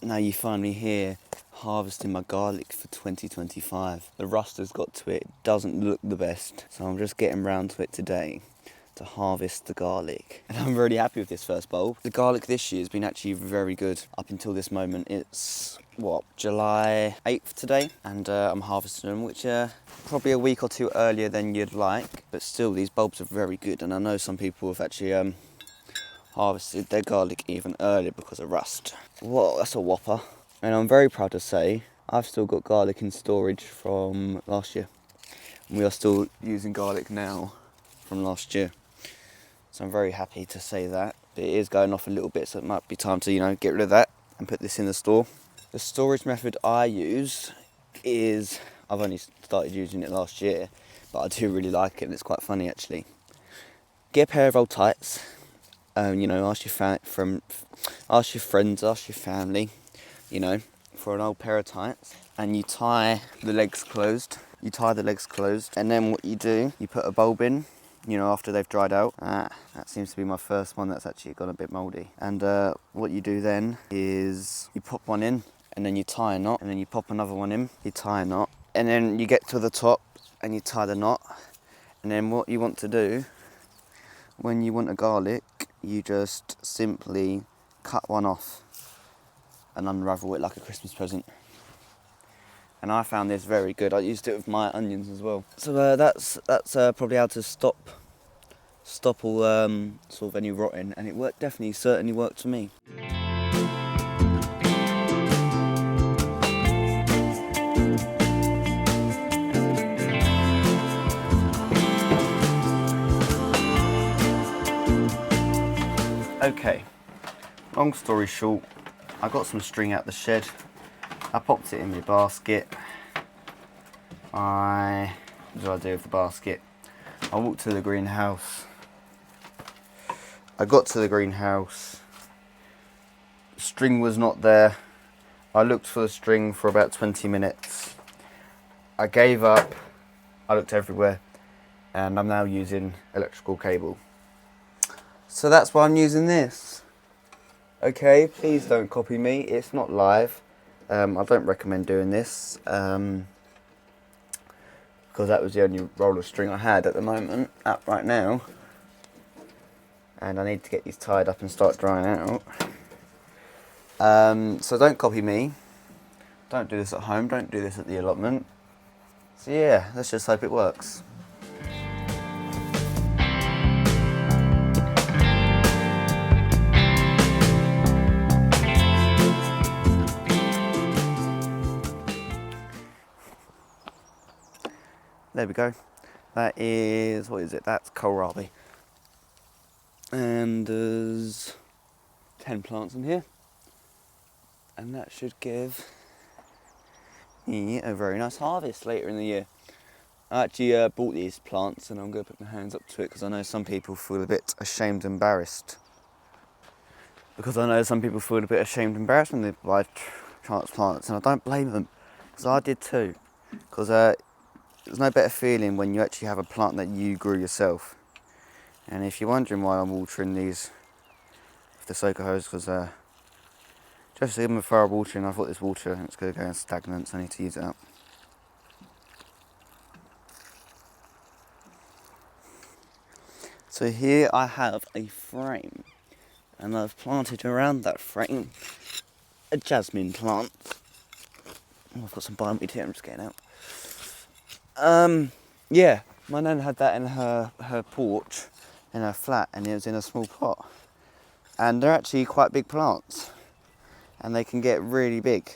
now you're finally here harvesting my garlic for 2025. The rust has got to it, it doesn't look the best, so I'm just getting round to it today to harvest the garlic. And I'm really happy with this first bulb. The garlic this year has been actually very good up until this moment. It's, July 8th today, and I'm harvesting them, which probably a week or two earlier than you'd like, but still these bulbs are very good, and I know some people have actually harvested their garlic even earlier because of rust. Whoa, that's a whopper. And I'm very proud to say I've still got garlic in storage from last year. And we are still using garlic now from last year. So I'm very happy to say that. It is going off a little bit, so it might be time to, get rid of that and put this in the store. The storage method I use is, I've only started using it last year, but I do really like it and it's quite funny actually. Get a pair of old tights. Ask your friends, ask your family, for an old pair of tights, and you tie the legs closed. And then what you do, you put a bulb in, after they've dried out. That seems to be my first one that's actually gone a bit mouldy. And what you do then is you pop one in, and then you tie a knot, and then you pop another one in, you tie a knot, and then you get to the top, and you tie the knot. And then what you want to do, when you want a garlic, you just simply cut one off and unravel it like a Christmas present. And I found this very good. I used it with my onions as well. So that's probably how to stop all sort of any rotting, and it certainly worked for me. Okay, long story short, I got some string out the shed, I popped it in my basket. What did I do with the basket? I walked to the greenhouse. I got to the greenhouse, string was not there. I looked for the string for about 20 minutes. I gave up, I looked everywhere, and I'm now using electrical cable. So that's why I'm using this. Okay, please don't copy me, it's not live. I don't recommend doing this, because that was the only roll of string I had at the moment, right now. And I need to get these tied up and start drying out. So don't copy me. Don't do this at home, don't do this at the allotment. So yeah, let's just hope it works. There we go. That is, what is it? That's kohlrabi. And there's 10 plants in here. And that should give me a very nice harvest later in the year. I actually bought these plants, and I'm going to put my hands up to it because I know some people feel a bit ashamed, embarrassed. When they buy transplants, and I don't blame them, because I did too. Because there's no better feeling when you actually have a plant that you grew yourself. And if you're wondering why I'm watering these with the soaker hose, because just to give them a thorough watering, I thought this water, it's going to go stagnant, so I need to use it up. So here I have a frame, and I've planted around that frame a jasmine plant. Oh, I've got some bindweed here, I'm just getting out. Yeah, my nan had that in her porch, in her flat, and it was in a small pot. And they're actually quite big plants, and they can get really big.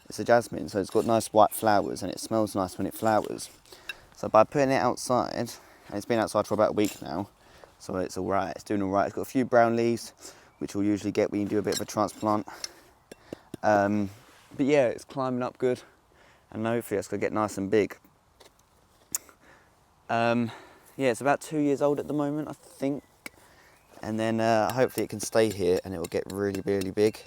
It's a jasmine, so it's got nice white flowers, and it smells nice when it flowers. So by putting it outside, and it's been outside for about a week now, so it's alright, it's doing alright. It's got a few brown leaves, which you'll usually get when you do a bit of a transplant. But yeah, it's climbing up good, and hopefully it's going to get nice and big. Yeah, it's about 2 years old at the moment, I think. And then hopefully it can stay here and it will get really, really big.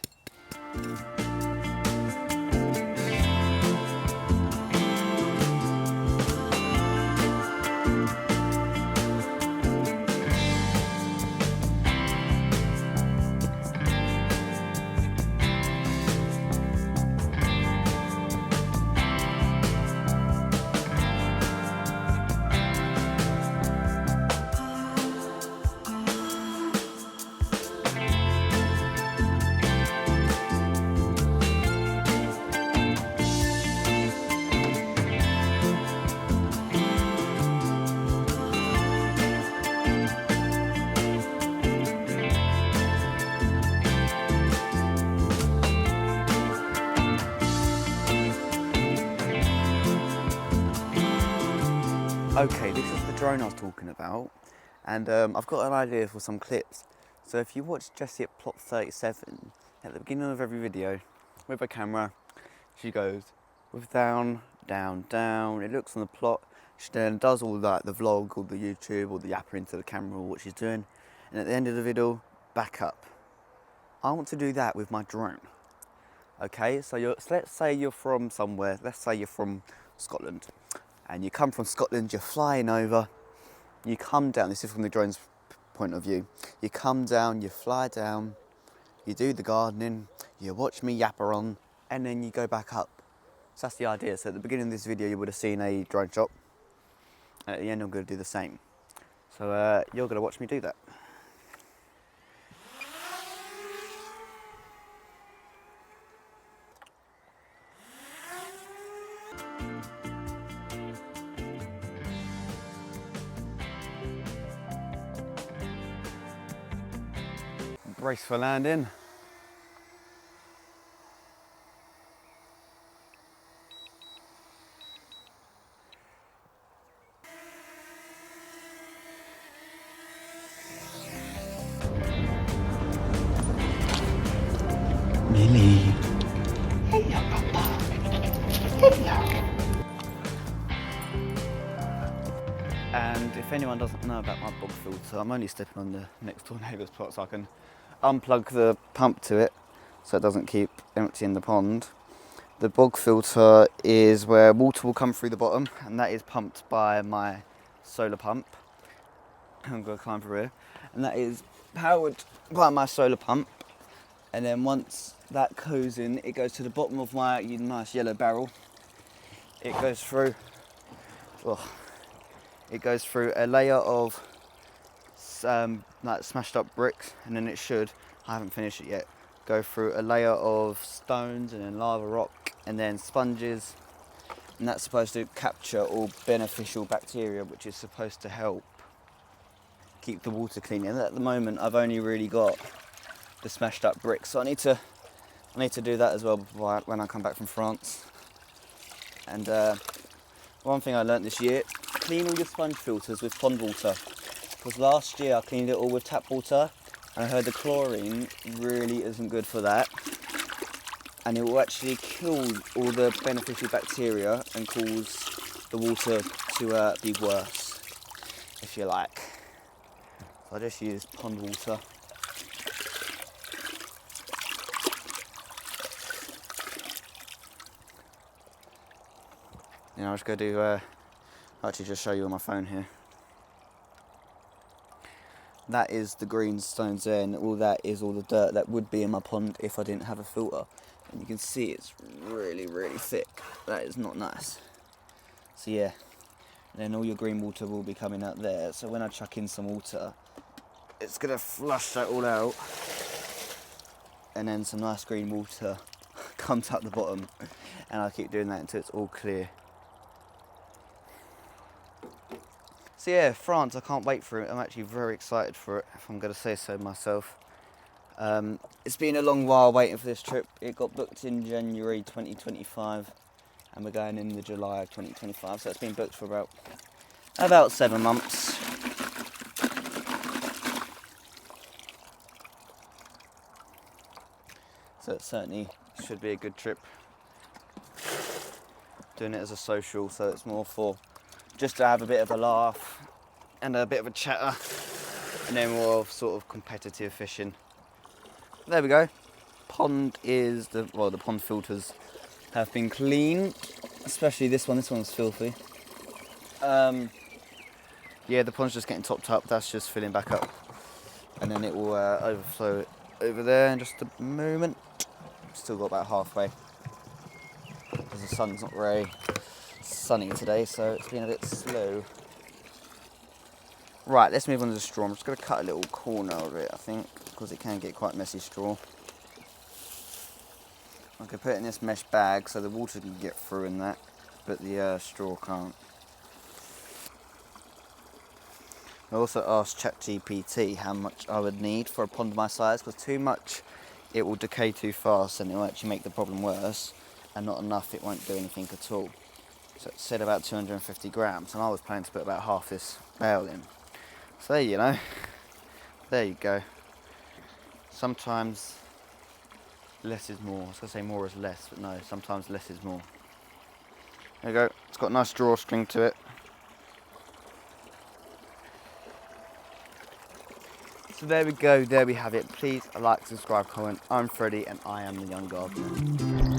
Okay, this is the drone I was talking about, and I've got an idea for some clips. So if you watch Jessie at plot 37, at the beginning of every video, with a camera, she goes with down, down, down. It looks on the plot. She then does all that, the vlog or the YouTube or the yapper into the camera or what she's doing. And at the end of the video, back up. I want to do that with my drone. Okay, so let's say you're from somewhere. Let's say you're from Scotland. And you come from Scotland, you're flying over. You come down, this is from the drone's point of view. You come down, you fly down, you do the gardening, you watch me yapper on, and then you go back up. So that's the idea. So at the beginning of this video, you would have seen a drone shot. At the end, I'm going to do the same. So you're going to watch me do that. Brace for landing. Millie. Hello, Papa. Hello. And if anyone doesn't know about my bog filter, I'm only stepping on the next door neighbour's plot so I can unplug the pump to it so it doesn't keep emptying the pond. The bog filter is where water will come through the bottom, and that is pumped by my solar pump. I'm going to climb through here. And that is powered by my solar pump. And then once that goes in, it goes to the bottom of my nice yellow barrel. It goes through, it goes through a layer of like smashed up bricks, and then it should, I haven't finished it yet, go through a layer of stones and then lava rock and then sponges, and that's supposed to capture all beneficial bacteria, which is supposed to help keep the water clean. And at the moment I've only really got the smashed up bricks, so I need to do that as well when I come back from France. And one thing I learnt this year, clean all your sponge filters with pond water, because last year I cleaned it all with tap water and I heard the chlorine really isn't good for that, and it will actually kill all the beneficial bacteria and cause the water to be worse, if you like. So I just use pond water. You know, I'm just going to do, actually just show you on my phone here. That is the green stones there, and all that is all the dirt that would be in my pond if I didn't have a filter. And you can see it's really, really thick. That is not nice. So yeah, and then all your green water will be coming out there. So when I chuck in some water, it's going to flush that all out. And then some nice green water comes out the bottom. And I'll keep doing that until it's all clear. So yeah, France, I can't wait for it. I'm actually very excited for it, if I'm going to say so myself. It's been a long while waiting for this trip. It got booked in January 2025 and we're going in the July of 2025. So it's been booked for about 7 months. So it certainly should be a good trip. Doing it as a social, so it's more for just to have a bit of a laugh and a bit of a chatter, and then more of sort of competitive fishing. There we go. Pond is the pond filters have been cleaned, especially this one. This one's filthy. Yeah, the pond's just getting topped up. That's just filling back up, and then it will overflow over there in just a moment. Still got about halfway because the sun's not very sunny today, so it's been a bit slow. Right, let's move on to the straw. I'm just going to cut a little corner of it, I think, because it can get quite messy straw. I could put it in this mesh bag so the water can get through in that, but the straw can't. I also asked ChatGPT how much I would need for a pond my size, because too much it will decay too fast and it will actually make the problem worse, and not enough it won't do anything at all. So it said about 250 grams, and I was planning to put about half this bale in. So there you know, there you go. Sometimes less is more. I was going to say more is less, but no, sometimes less is more. There you go, it's got a nice drawstring to it. So there we go, there we have it. Please like, subscribe, comment. I'm Freddie and I am the Young Gardener.